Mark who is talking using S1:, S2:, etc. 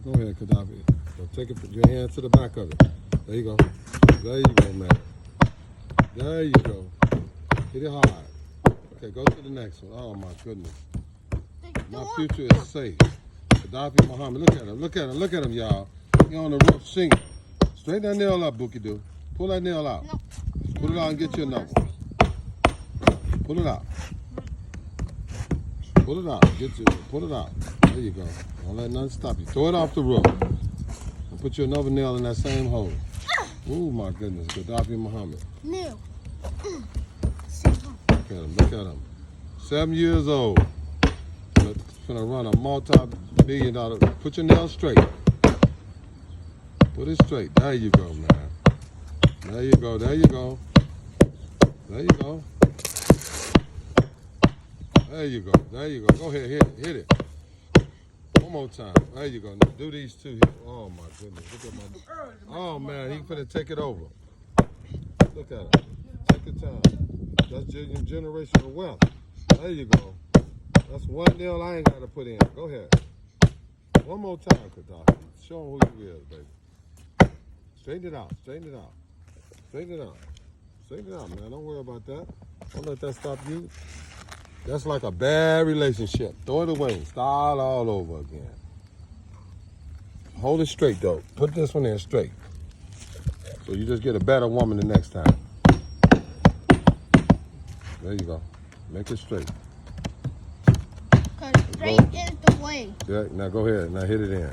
S1: Go ahead, Qaddafi. So take it, put your hand to the back of it. There you go. There you go, man. There you go. Hit it hard. Okay, go to the next one. Oh, my goodness. My future is safe. Qaddafi Muhammad. Look at him. Look at him. Look at him, y'all. He on the roof singing. Straighten that nail up, Bookie Doo. Pull that nail out.
S2: No.
S1: Pull it out and get your number. Pull it out. Pull it out. Pull it out. There you go. Don't let nothing stop you. Throw it off the roof. And put you another nail in that same hole. Oh my goodness. Qaddafi Muhammad.
S2: Nail.
S1: Look at him. Look at him. 7 years old. Gonna run a multi-million-dollar. Put your nail straight. Put it straight. There you go, man. There you go. There you go. There you go. There you go. There you go. Go ahead. Hit it. Hit it. One more time. There you go. Now do these two here. Oh my goodness. Look at my. Oh man, he finna take it over. Look at him. Take your time. That's generational wealth. There you go. That's one nail I ain't got to put in. Go ahead. One more time, Qaddafi. Show him who you is, baby. Straighten it out. Straighten it out. Straighten it out. Straighten it out, man. Don't worry about that. Don't let that stop you. That's like a bad relationship. Throw it away. Start all over again. Hold it straight, though. Put this one in straight. So you just get a better woman the next time. There you go. Make it straight.
S2: Because straight is the way.
S1: Yeah, now go ahead. Now hit it in.